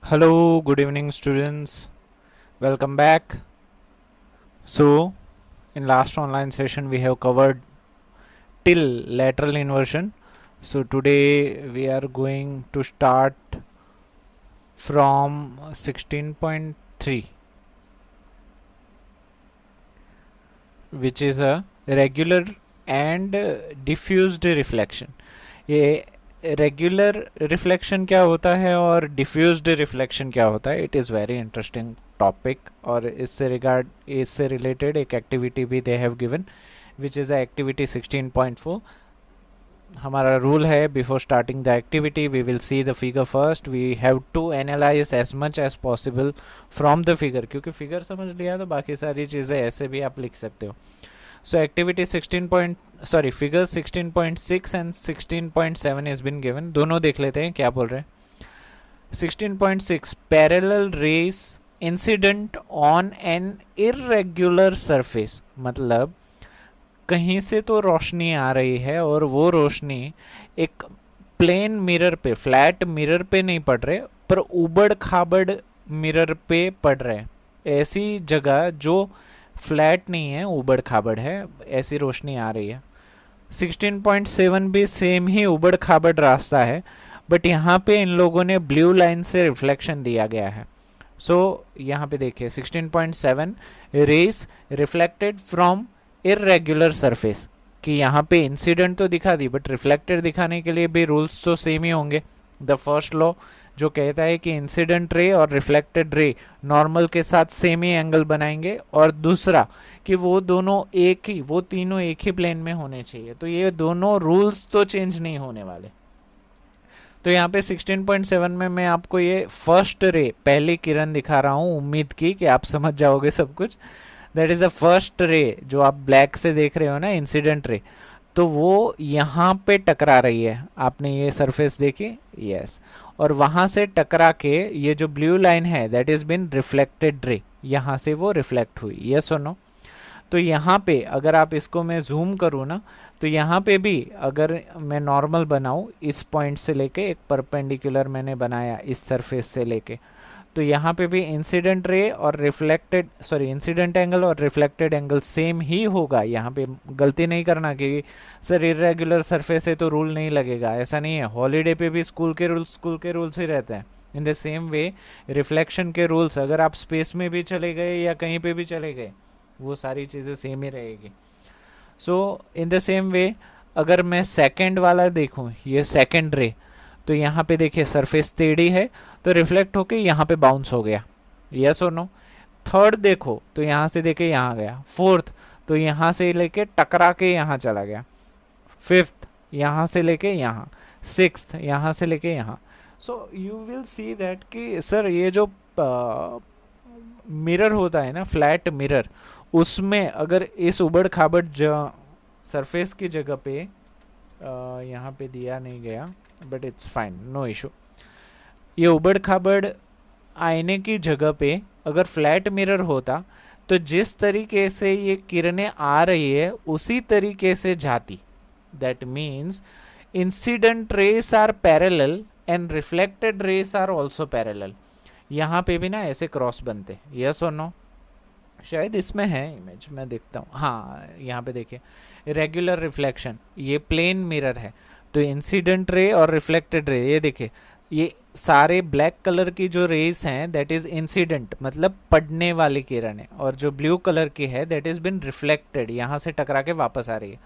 Hello, good evening, students. Welcome back. So, in last online session, we have covered till lateral inversion. So, today we are going to start from 16.3, which is a regular and diffused reflection. ये regular reflection क्या होता है और diffused reflection क्या होता है, it is very interesting topic. और इससे रिलेटेड एक एक्टिविटी भी they have given which is a activity 16.4. हमारा रूल है before starting the activity we will see the figure first. We have to analyse as much as possible from the figure, क्योंकि figure समझ लिया तो बाकी सारी चीज़ें ऐसे भी आप लिख सकते हो. So activity figure 16.6 and 16.7 has been given. दोनों देख लेते हैं क्या बोल रहे हैं. 16.6 parallel rays incident on an irregular surface. मतलब कहीं से तो रोशनी आ रही है और वो रोशनी एक प्लेन मिरर पे, फ्लैट मिरर पे नहीं पड़ रहे पर उबड़ खाबड़ मिरर पे पड़ रहे. ऐसी जगह जो फ्लैट नहीं है, उबड़ खाबड़ है, ऐसी रोशनी आ रही है. 16.7 भी सेम ही उबड़ खाबड़ रास्ता है, बट यहाँ पे इन लोगों ने ब्लू लाइन से रिफ्लेक्शन दिया गया है. सो यहाँ पे देखिए 16.7 rays reflected from irregular surface, कि यहाँ पे इंसिडेंट तो दिखा दी बट रिफ्लेक्टेड दिखाने के लिए भी रूल्स तो सेम ही होंगे. द फर्स्ट लॉ जो कहता है कि इंसिडेंट रे और रिफ्लेक्टेड रे नॉर्मल के साथ सेम ही एंगल बनाएंगे, और दूसरा कि वो तीनों एक ही प्लेन में होने चाहिए. तो ये दोनों रूल्स तो चेंज नहीं होने वाले. तो यहाँ पे 16.7 में मैं आपको ये फर्स्ट रे, पहली किरण दिखा रहा हूँ, उम्मीद की कि आप समझ जाओगे सब कुछ. That is a first ray जो आप ब्लैक से देख रहे हो ना, इंसिडेंट रे. तो वो यहाँ पे टकरा रही है, आपने ये सरफेस देखी, यस, और वहां से टकरा के ये जो ब्लू लाइन है that is been reflected ray, यहाँ से वो रिफ्लेक्ट हुई, यस और नो. तो यहाँ पे अगर आप इसको मैं जूम करूँ ना, तो यहाँ पे भी अगर मैं नॉर्मल बनाऊँ, इस पॉइंट से लेके एक परपेंडिकुलर मैंने बनाया इस सरफेस से लेके, तो यहाँ पे भी इंसिडेंट एंगल और रिफ्लेक्टेड एंगल सेम ही होगा. यहाँ पे गलती नहीं करना कि सर इरेगुलर सरफेस है तो रूल नहीं लगेगा, ऐसा नहीं है. हॉलीडे पे भी स्कूल के रूल्स ही रहते हैं. In the same way reflection के रूल्स अगर आप स्पेस में भी चले गए या कहीं पे भी चले गए, वो सारी चीज़ें सेम ही रहेगी. सो इन द सेम वे अगर मैं सेकेंड वाला देखूँ, ये सेकेंड रे, तो यहाँ पे देखिए सरफेस टेढ़ी है तो रिफ्लेक्ट होके यहाँ पे बाउंस हो गया, यस और नो. थर्ड देखो तो यहाँ से देखे यहाँ गया. फोर्थ तो यहाँ से लेके टकरा के यहाँ चला गया. फिफ्थ यहाँ से लेके यहाँ. सिक्स्थ यहाँ से लेके यहाँ. सो यू विल सी दैट कि सर ये जो मिरर होता है ना, फ्लैट मिरर, उसमें अगर इस उबड़ खाबड़ सरफेस की जगह पे यहाँ पे दिया नहीं गया but it's fine, no issue. ये उबड़ खाबड़ आईने की जगह पे अगर फ्लैट मिरर होता तो जिस तरीके से ये किरणें आ रही है उसी तरीके से जाती. That means incident rays are parallel and reflected rays are also parallel. यहाँ पे भी ना ऐसे क्रॉस बनते, यस और नो. शायद इसमें है इमेज, मैं देखता हूँ. हाँ, यहाँ पे देखिए रेगुलर रिफ्लेक्शन, ये प्लेन मिरर है, तो इंसिडेंट रे और रिफ्लेक्टेड रे, ये देखिए ये सारे ब्लैक कलर की जो रेस हैं दैट इज इंसिडेंट, मतलब पड़ने वाली किरण है, और जो ब्लू कलर की है दैट इज बिन रिफ्लेक्टेड, यहाँ से टकरा के वापस आ रही है.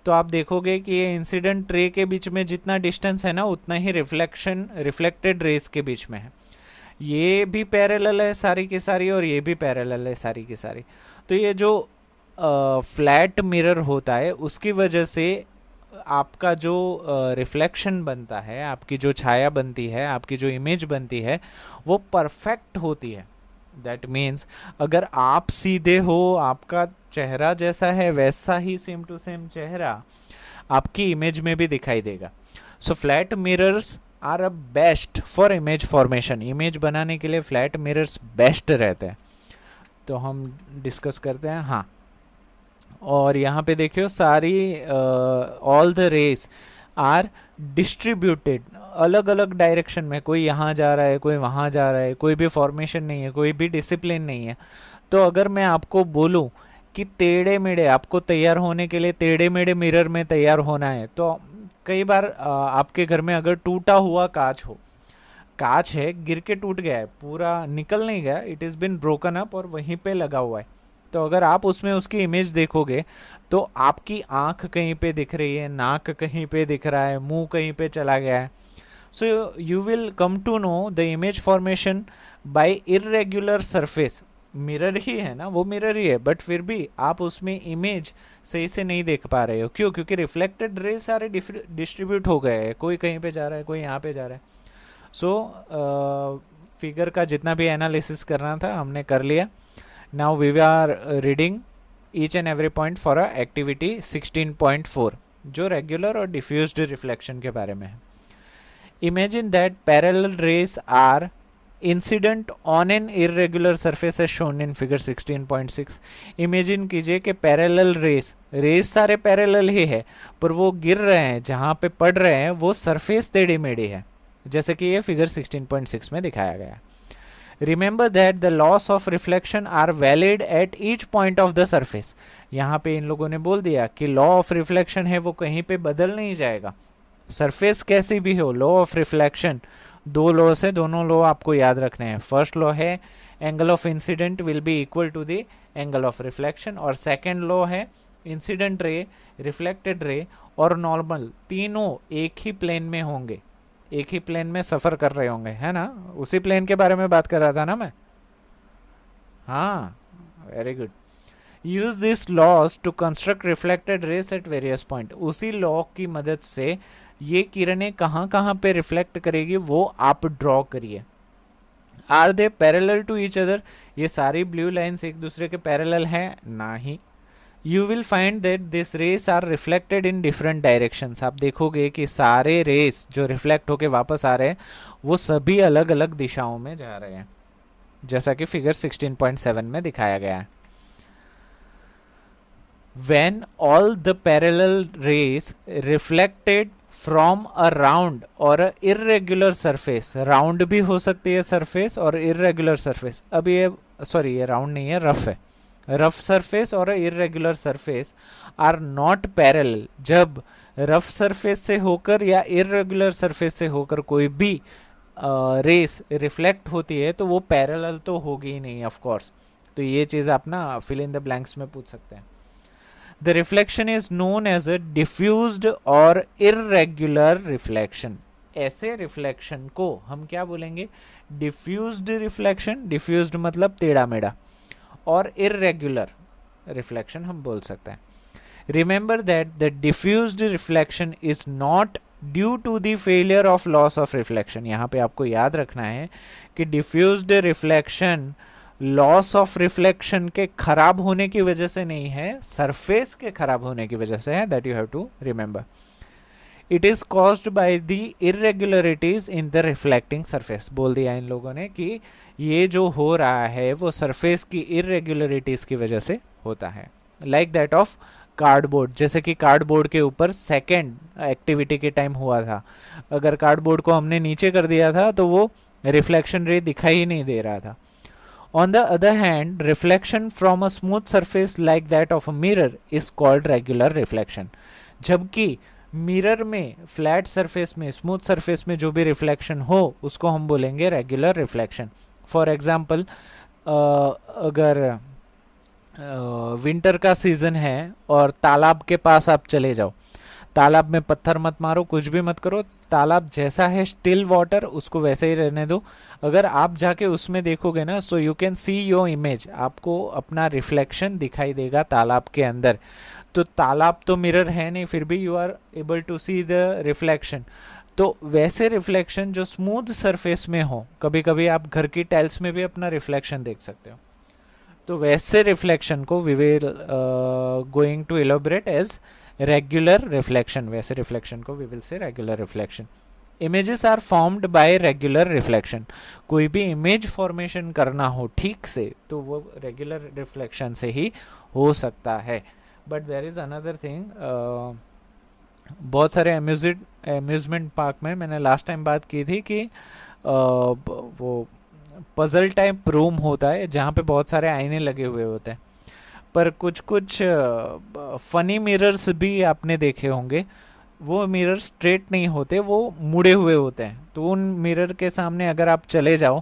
तो आप देखोगे कि ये इंसिडेंट रे के बीच में जितना डिस्टेंस है ना उतना ही रिफ्लेक्टेड रेस के बीच में है. ये भी पैरेलल है सारी की सारी और ये भी पैरेलल है सारी की सारी. तो ये जो फ्लैट मिरर होता है उसकी वजह से आपका जो रिफ्लेक्शन बनता है, आपकी जो छाया बनती है, आपकी जो इमेज बनती है वो परफेक्ट होती है. दैट मीन्स अगर आप सीधे हो, आपका चेहरा जैसा है वैसा ही सेम टू सेम चेहरा आपकी इमेज में भी दिखाई देगा. So flat mirrors are a best for image formation. Image बनाने के लिए फ्लैट मिरर्स बेस्ट रहते हैं. तो हम डिस्कस करते हैं. हाँ, और यहाँ पे देखियो सारी all the rays are distributed अलग अलग डायरेक्शन में, कोई यहाँ जा रहा है कोई वहाँ जा रहा है, कोई भी फॉर्मेशन नहीं है, कोई भी डिसिप्लिन नहीं है। तो अगर मैं आपको बोलूँ कि टेढ़े मेढ़े आपको तैयार होने के लिए टेढ़े मेढ़े मिरर में तैयार होना है, तो कई बार आपके घर में अगर टूटा हुआ कांच हो, कांच है गिर के टूट गया है, पूरा निकल नहीं गया, it is been broken up और वहीं पे लगा हुआ है, तो अगर आप उसमें उसकी इमेज देखोगे तो आपकी आंख कहीं पे दिख रही है, नाक कहीं पे दिख रहा है, मुंह कहीं पे चला गया है। So you will come to know the image formation by irregular surface. Mirror ही है ना, वो मिरर ही है, बट फिर भी आप उसमें इमेज सही से नहीं देख पा रहे हो। क्यों? क्योंकि रिफ्लेक्टेड रे सारे डिस्ट्रीब्यूट हो गए हैं, कोई कहीं पे जा रहा है कोई यहाँ पे जा रहा है। सो फिगर का जितना भी एनालिसिस करना था हमने कर लिया। Now we are reading each and every point for a activity 16.4 जो रेगुलर और डिफ्यूज्ड रिफ्लेक्शन के बारे में है। Imagine that parallel rays are incident on an irregular surface as shown in figure 16.6। Imagine कीजिए कि पैरेलल रेस सारे parallel ही है, पर वो गिर रहे हैं, जहाँ पे पड़ रहे हैं वो सरफेस टेढ़ी मेढ़ी है, जैसे कि ये फिगर 16.6 में दिखाया गया है। Remember that the laws of reflection are valid at each point of the surface. यहाँ पे इन लोगों ने बोल दिया कि लॉ ऑफ रिफ्लेक्शन है वो कहीं पे बदल नहीं जाएगा, सरफेस कैसी भी हो। लॉ ऑफ रिफ्लेक्शन दो लॉ से, दोनों लॉ आपको याद रखने हैं। फर्स्ट लॉ है angle of incident will be equal to the angle of reflection, और सेकेंड लॉ है इंसिडेंट रे, रिफ्लेक्टेड रे और नॉर्मल तीनों एक ही प्लेन में होंगे, एक ही प्लेन में सफर कर रहे होंगे, है ना। उसी प्लेन के बारे में बात कर रहा था ना मैं। हाँ, very good. Use this laws to construct reflected rays at various point. उसी लॉ की मदद से ये किरणें कहाँ कहाँ पे रिफ्लेक्ट करेगी वो आप ड्रॉ करिए। Are they parallel to each other? ये सारी ब्लू लाइन्स एक दूसरे के पैरेलल हैं? नहीं। You will find that this rays are reflected in different directions. आप देखोगे कि सारे रेस जो रिफ्लेक्ट होके वापस आ रहे हैं वो सभी अलग अलग दिशाओं में जा रहे हैं, जैसा कि फिगर 16.7 में दिखाया गया है। When all the parallel rays reflected from a round or a irregular surface, round भी हो सकती है surface और irregular surface, अब ये सॉरी ये round नहीं है, रफ है, रफ सरफेस और irregular surface are not parallel. जब रफ सरफेस से होकर या इरेगुलर सरफेस से होकर कोई भी रेस रिफ्लेक्ट होती है तो वो पैरेलल तो होगी ही नहीं, ऑफ कोर्स। तो ये चीज़ आप ना फिल इन द ब्लैंक्स में पूछ सकते हैं। The reflection is known as a diffused और इरेगुलर रिफ्लेक्शन। ऐसे रिफ्लेक्शन को हम क्या बोलेंगे? Diffused reflection. डिफ्यूज्ड मतलब टेढ़ा मेढ़ा, और इरेगुलर रिफ्लेक्शन हम बोल सकते हैं। Remember that the diffused reflection is not due to the failure of laws of reflection. यहाँ पे आपको याद रखना है कि diffused reflection laws of reflection के खराब होने की वजह से नहीं है, सरफेस के खराब होने की वजह से है। That you have to remember. It is caused by the irregularities in the reflecting surface. बोल दिया इन लोगों ने कि ये जो हो रहा है वो सरफेस की इरेगुलरिटीज की वजह से होता है। लाइक दैट ऑफ कार्डबोर्ड, जैसे कि कार्डबोर्ड के ऊपर सेकेंड एक्टिविटी के टाइम हुआ था, अगर कार्डबोर्ड को हमने नीचे कर दिया था तो वो रिफ्लेक्शन रे दिखाई ही नहीं दे रहा था। On the other hand, reflection from a smooth surface like that of a mirror is called regular reflection. जबकि मिरर में, फ्लैट सरफेस में, स्मूथ सरफेस में जो भी रिफ्लेक्शन हो उसको हम बोलेंगे रेगुलर रिफ्लेक्शन। फॉर एग्जाम्पल, अगर विंटर का सीजन है और तालाब के पास आप चले जाओ, तालाब में पत्थर मत मारो, कुछ भी मत करो, तालाब जैसा है स्टिल वाटर उसको वैसे ही रहने दो। अगर आप जाके उसमें देखोगे ना, so you can see your image, आपको अपना रिफ्लेक्शन दिखाई देगा तालाब के अंदर। तो तालाब तो मिरर है नहीं, फिर भी you are able to see the reflection. तो वैसे रिफ्लेक्शन जो स्मूथ सरफेस में हो, कभी कभी आप घर की टाइल्स में भी अपना रिफ्लेक्शन देख सकते हो, तो वैसे रिफ्लेक्शन को we will going to elaborate as regular reflection. वैसे रिफ्लेक्शन को we will say regular reflection. Images are formed by regular reflection. कोई भी इमेज फॉर्मेशन करना हो ठीक से तो वो रेगुलर रिफ्लेक्शन से ही हो सकता है। But there is another thing, बहुत सारे अम्यूजमेंट पार्क में, मैंने लास्ट टाइम बात की थी कि वो पजल टाइप रूम होता है जहाँ पे बहुत सारे आईने लगे हुए होते हैं, पर कुछ कुछ फनी मिरर्स भी आपने देखे होंगे। वो मिरर स्ट्रेट नहीं होते, वो मुड़े हुए होते हैं। तो उन मिरर के सामने अगर आप चले जाओ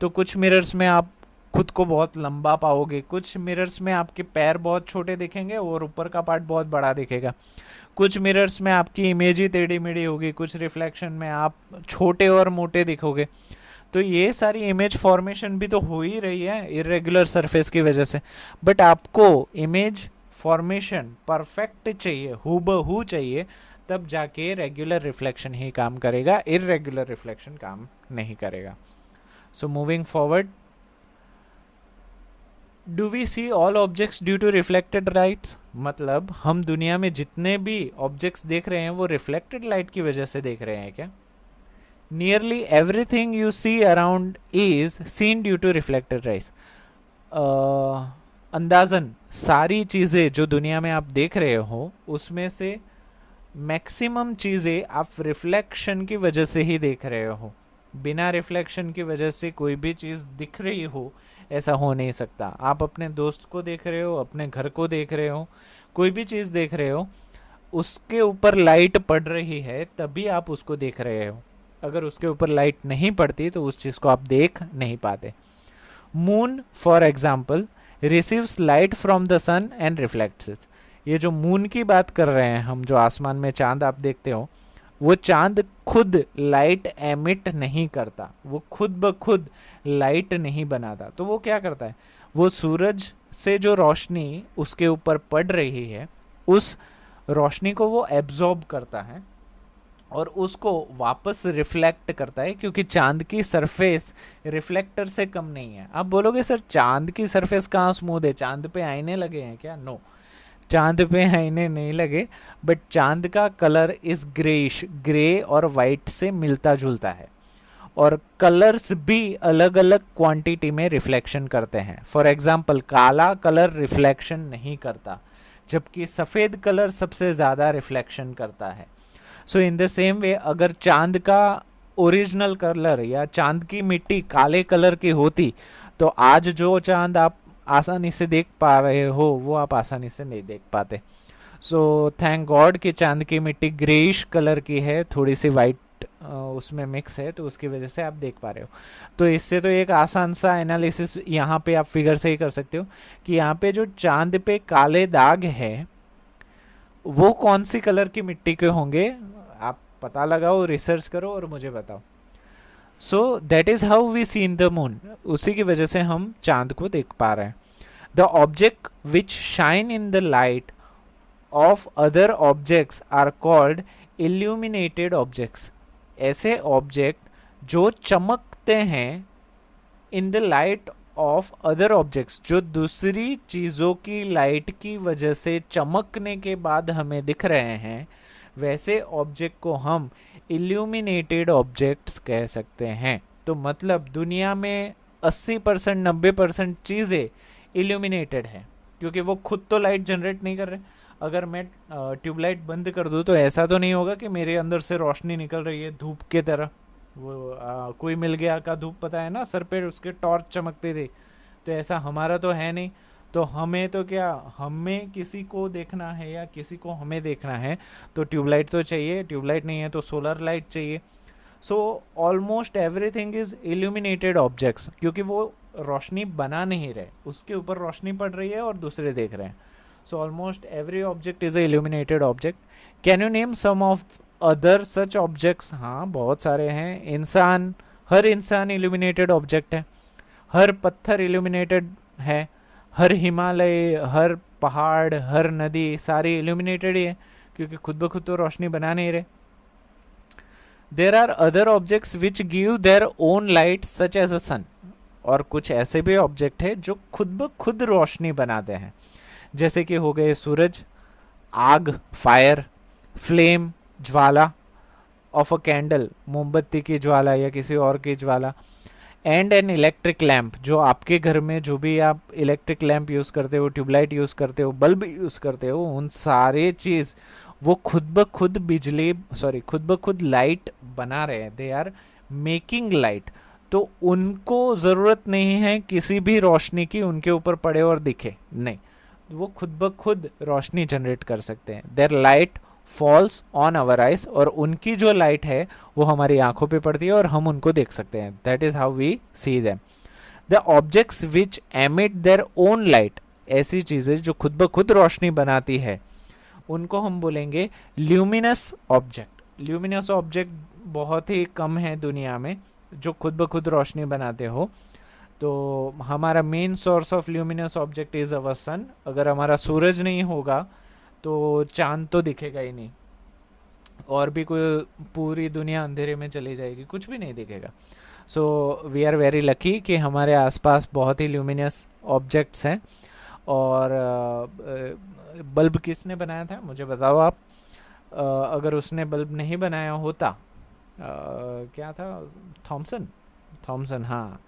तो कुछ मिरर्स में आप खुद को बहुत लंबा पाओगे, कुछ मिरर्स में आपके पैर बहुत छोटे दिखेंगे और ऊपर का पार्ट बहुत बड़ा दिखेगा, कुछ मिरर्स में आपकी इमेज ही टेढ़ी मेढ़ी होगी, कुछ रिफ्लेक्शन में आप छोटे और मोटे दिखोगे। तो ये सारी इमेज फॉर्मेशन भी तो हो ही रही है इरेगुलर सरफेस की वजह से। बट आपको इमेज फॉर्मेशन परफेक्ट चाहिए, हूबहू चाहिए, तब जाके रेगुलर रिफ्लेक्शन ही काम करेगा, इरेगुलर रिफ्लेक्शन काम नहीं करेगा। So moving forward, do we see all objects due to reflected lights? मतलब हम दुनिया में जितने भी ऑब्जेक्ट्स देख रहे हैं वो रिफ्लेक्टेड लाइट की वजह से देख रहे हैं क्या? Nearly everything you see around is seen due to reflected rays. अंदाजन सारी चीज़ें जो दुनिया में आप देख रहे हो उसमें से मैक्सिमम चीज़ें आप रिफ्लेक्शन की वजह से ही देख रहे हो। बिना रिफ्लेक्शन की वजह से कोई भी चीज़ दिख रही हो ऐसा हो नहीं सकता। आप अपने दोस्त को देख रहे हो, अपने घर को देख रहे हो, कोई भी चीज़ देख रहे हो, उसके ऊपर लाइट पड़ रही है तभी आप उसको देख रहे हो। अगर उसके ऊपर लाइट नहीं पड़ती तो उस चीज़ को आप देख नहीं पाते। Moon for example receives light from the sun and reflects it. ये जो मून की बात कर रहे हैं हम, जो आसमान में चांद आप देखते हो, वो चांद खुद लाइट एमिट नहीं करता, वो खुद ब खुद लाइट नहीं बनाता। तो वो क्या करता है, वो सूरज से जो रोशनी उसके ऊपर पड़ रही है उस रोशनी को वो एब्जॉर्ब करता है और उसको वापस रिफ्लेक्ट करता है, क्योंकि चांद की सरफेस रिफ्लेक्टर से कम नहीं है। आप बोलोगे सर चांद की सरफेस कहाँ स्मूथ है, चांद पे आईने लगे हैं क्या? नो, चांद पे आईने नहीं लगे, बट चांद का कलर इस ग्रेइश, ग्रे और वाइट से मिलता जुलता है, और कलर्स भी अलग अलग क्वांटिटी में रिफ्लेक्शन करते हैं। फॉर एग्जाम्पल काला कलर रिफ्लेक्शन नहीं करता, जबकि सफ़ेद कलर सबसे ज़्यादा रिफ्लेक्शन करता है। सो इन द सेम वे अगर चांद का ओरिजिनल कलर या चांद की मिट्टी काले कलर की होती तो आज जो चांद आप आसानी से देख पा रहे हो वो आप आसानी से नहीं देख पाते। सो थैंक गॉड कि चांद की मिट्टी ग्रेइश कलर की है, थोड़ी सी वाइट उसमें मिक्स है, तो उसकी वजह से आप देख पा रहे हो। तो इससे तो एक आसान सा एनालिसिस यहाँ पे आप फिगर से ही कर सकते हो कि यहाँ पे जो चांद पे काले दाग है वो कौन सी कलर की मिट्टी के होंगे। आप पता लगाओ, रिसर्च करो और मुझे बताओ। So that is how we see in the moon, उसी की वजह से हम चांद को देख पा रहे हैं। The object which shine in the light of other objects are called illuminated objects. ऐसे ऑब्जेक्ट जो चमकते हैं in the light of other objects, जो दूसरी चीज़ों की लाइट की वजह से चमकने के बाद हमें दिख रहे हैं, वैसे ऑब्जेक्ट को हम इल्यूमिनेटेड ऑब्जेक्ट्स कह सकते हैं। तो मतलब दुनिया में 80% 90% चीज़ें इल्यूमिनेटेड है, क्योंकि वो खुद तो लाइट जनरेट नहीं कर रहे। अगर मैं ट्यूबलाइट बंद कर दूँ तो ऐसा तो नहीं होगा कि मेरे अंदर से रोशनी निकल रही है धूप के तरह। वो कोई मिल गया का धूप, पता है ना, सर पे उसके टॉर्च चमकते थे, तो ऐसा हमारा तो है नहीं। तो हमें तो क्या, हमें किसी को देखना है या किसी को हमें देखना है तो ट्यूबलाइट तो चाहिए, ट्यूबलाइट नहीं है तो सोलर लाइट चाहिए। So almost everything is illuminated objects, क्योंकि वो रोशनी बना नहीं रहे, उसके ऊपर रोशनी पड़ रही है और दूसरे देख रहे हैं। So almost every object is a illuminated object. Can you name some of other such objects? हाँ, बहुत सारे हैं। इंसान, हर इंसान इल्यूमिनेटेड ऑब्जेक्ट है, हर पत्थर इल्यूमिनेटेड है, हर हिमालय, हर पहाड़, हर नदी सारी इल्यूमिनेटेड ही है, क्योंकि खुद ब खुद तो रोशनी बना नहीं रहे। There are other objects which give their own light such as a sun. और कुछ ऐसे भी ऑब्जेक्ट है जो खुद ब खुद रोशनी बनाते हैं, जैसे कि हो गए सूरज, आग, fire, flame, Jwala of a candle, मोमबत्ती की ज्वाला या किसी और की ज्वाला, एंड एन इलेक्ट्रिक लैम्प, जो आपके घर में जो भी आप इलेक्ट्रिक लैम्प यूज़ करते हो, ट्यूबलाइट यूज़ करते हो, बल्ब यूज़ करते हो, उन सारे चीज़ वो खुद ब खुद बिजली, सॉरी, खुद ब खुद लाइट बना रहे हैं, दे आर मेकिंग लाइट। तो उनको ज़रूरत नहीं है किसी भी रोशनी की उनके ऊपर पड़े और दिखे, नहीं, वो खुद ब खुद रोशनी जनरेट कर सकते हैं। Their light falls on our eyes, और उनकी जो लाइट है वो हमारी आंखों पे पड़ती है और हम उनको देख सकते हैं। That is how we see them. The objects which emit their own light, ऐसी चीजें जो खुद ब खुद रोशनी बनाती है, उनको हम बोलेंगे ल्यूमिनस ऑब्जेक्ट। ल्यूमिनस ऑब्जेक्ट बहुत ही कम है दुनिया में जो खुद ब खुद रोशनी बनाते हो। तो हमारा main source of luminous object is our sun. अगर हमारा सूरज नहीं होगा तो चांद तो दिखेगा ही नहीं, और भी कोई, पूरी दुनिया अंधेरे में चली जाएगी, कुछ भी नहीं दिखेगा। So we are very lucky कि हमारे आसपास बहुत ही ल्यूमिनस ऑब्जेक्ट्स हैं। और बल्ब किसने बनाया था मुझे बताओ आप। अगर उसने बल्ब नहीं बनाया होता, क्या था, थॉमसन, थॉमसन, हाँ,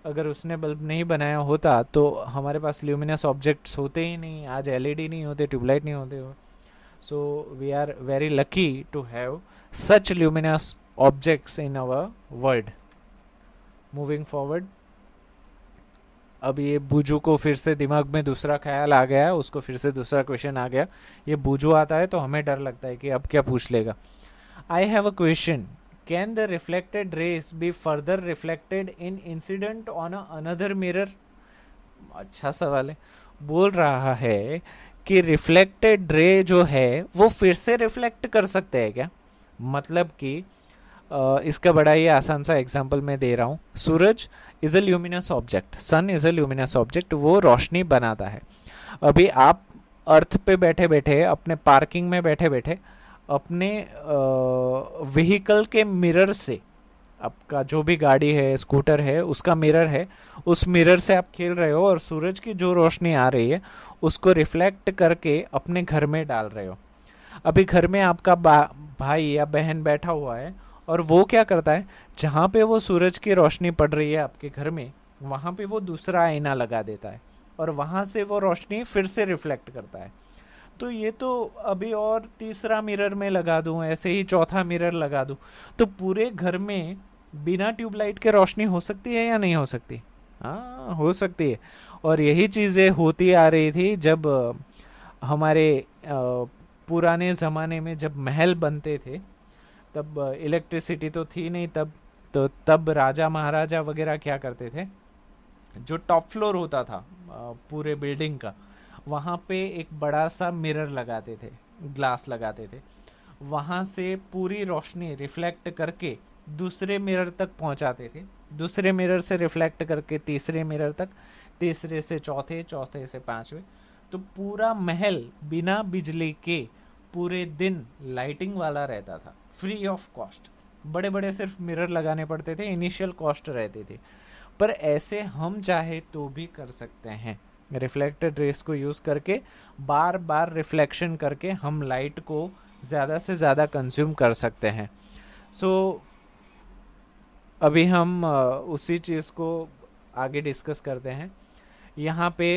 अगर उसने बल्ब नहीं बनाया होता तो हमारे पास ल्यूमिनस ऑब्जेक्ट्स होते ही नहीं, आज एलईडी नहीं होते, ट्यूबलाइट नहीं होते। So we are very lucky to have such luminous objects in our world. Moving forward, अब ये बूजू को फिर से दिमाग में दूसरा ख्याल आ गया, उसको फिर से दूसरा क्वेश्चन आ गया। ये बूजू आता है तो हमें डर लगता है कि अब क्या पूछ लेगा। I have a question, can the reflected rays be further reflected in incident on another mirror? अच्छा सवाल है। बोल रहा है कि रिफ्लेक्टेड रे जो है वो फिर से रिफ्लेक्ट कर सकते हैं क्या? मतलब कि इसका बड़ा ही आसान सा एग्जांपल मैं दे रहा हूँ। सूरज is a luminous object, sun is a luminous object, वो रोशनी बनाता है। अभी आप अर्थ पे बैठे बैठे, अपने पार्किंग में बैठे बैठे, अपने व्हीकल के मिरर से, आपका जो भी गाड़ी है, स्कूटर है, उसका मिरर है, उस मिरर से आप खेल रहे हो और सूरज की जो रोशनी आ रही है उसको रिफ्लेक्ट करके अपने घर में डाल रहे हो। अभी घर में आपका भाई या बहन बैठा हुआ है और वो क्या करता है, जहाँ पे वो सूरज की रोशनी पड़ रही है आपके घर में, वहाँ पे वो दूसरा आईना लगा देता है और वहाँ से वो रोशनी फिर से रिफ्लेक्ट करता है। तो ये तो अभी और तीसरा मिरर में लगा दूं, ऐसे ही चौथा मिरर लगा दूं, तो पूरे घर में बिना ट्यूबलाइट के रोशनी हो सकती है या नहीं हो सकती? हाँ, हो सकती है। और यही चीज़ें होती आ रही थी जब हमारे पुराने ज़माने में जब महल बनते थे, तब इलेक्ट्रिसिटी तो थी नहीं तब। तो तब राजा महाराजा वगैरह क्या करते थे, जो टॉप फ्लोर होता था पूरे बिल्डिंग का, वहाँ पे एक बड़ा सा मिरर लगाते थे, ग्लास लगाते थे। वहाँ से पूरी रोशनी रिफ्लेक्ट करके दूसरे मिरर तक पहुँचाते थे, दूसरे मिरर से रिफ्लेक्ट करके तीसरे मिरर तक, तीसरे से चौथे, चौथे से पांचवे। तो पूरा महल बिना बिजली के पूरे दिन लाइटिंग वाला रहता था, फ्री ऑफ कॉस्ट। बड़े बड़े सिर्फ मिरर लगाने पड़ते थे, इनिशियल कॉस्ट रहती थी। पर ऐसे हम चाहे तो भी कर सकते हैं। रिफ्लेक्टेड रेस को यूज़ करके बार बार रिफ्लेक्शन करके हम लाइट को ज़्यादा से ज़्यादा कंज्यूम कर सकते हैं। सो अभी हम उसी चीज़ को आगे डिस्कस करते हैं। यहाँ पे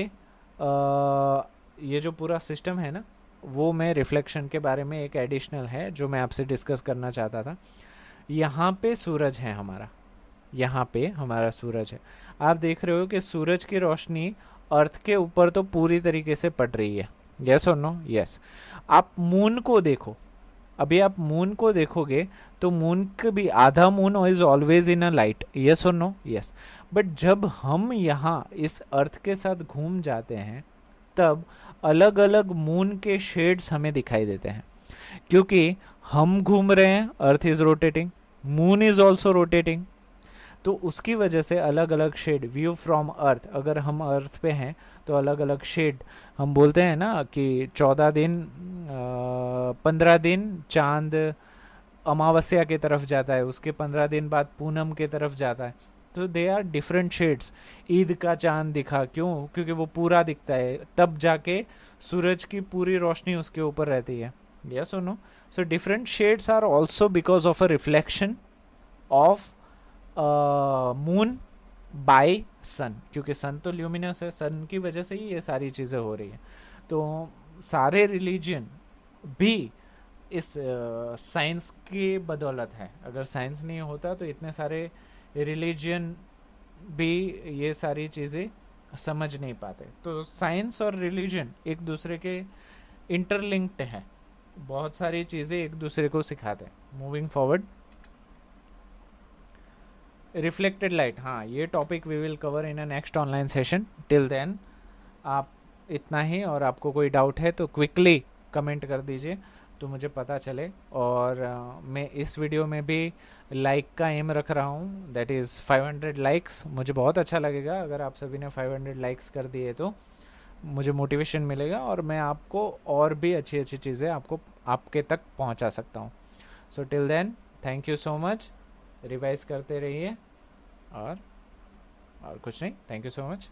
ये जो पूरा सिस्टम है ना, वो मैं रिफ्लेक्शन के बारे में एक एडिशनल है जो मैं आपसे डिस्कस करना चाहता था। यहाँ पे सूरज है हमारा, यहाँ पे हमारा सूरज है। आप देख रहे हो कि सूरज की रोशनी अर्थ के ऊपर तो पूरी तरीके से पड़ रही है, यस और नो? यस। आप मून को देखो, अभी आप मून को देखोगे तो मून का भी आधा moon is always in a light, yes और नो? यस। बट जब हम यहाँ इस अर्थ के साथ घूम जाते हैं तब अलग अलग मून के शेड्स हमें दिखाई देते हैं, क्योंकि हम घूम रहे हैं, earth is rotating, moon is also rotating. तो उसकी वजह से अलग अलग शेड, व्यू फ्रॉम अर्थ, अगर हम अर्थ पे हैं तो अलग अलग शेड। हम बोलते हैं ना कि 14 दिन 15 दिन चांद अमावस्या की तरफ जाता है, उसके 15 दिन बाद पूनम की तरफ जाता है। तो they are different shades. Eid का चांद दिखा, क्यों? क्योंकि वो पूरा दिखता है, तब जाके सूरज की पूरी रोशनी उसके ऊपर रहती है, यस और no? So different shades are also because of a reflection of moon by sun, क्योंकि सन तो ल्यूमिनस है, सन की वजह से ही ये सारी चीज़ें हो रही हैं। तो सारे रिलीजन भी इस साइंस की बदौलत है। अगर साइंस नहीं होता तो इतने सारे रिलीजन भी ये सारी चीज़ें समझ नहीं पाते। तो साइंस और रिलीजन एक दूसरे के इंटरलिंक्ड है, बहुत सारी चीज़ें एक दूसरे को सिखाते हैं। मूविंग फॉरवर्ड, रिफ्लेक्टेड लाइट, हाँ ये topic we will cover in a next online session. Till then आप इतना ही, और आपको कोई डाउट है तो क्विकली कमेंट कर दीजिए तो मुझे पता चले। और मैं इस वीडियो में भी लाइक का एम रख रहा हूँ, दैट इज़ 500 लाइक्स। मुझे बहुत अच्छा लगेगा अगर आप सभी ने 500 लाइक्स कर दिए तो मुझे मोटिवेशन मिलेगा और मैं आपको और भी अच्छी अच्छी चीज़ें आपको आपके तक पहुँचा सकता हूँ। So till then thank you so much, revise करते रहिए और कुछ नहीं। Thank you so much.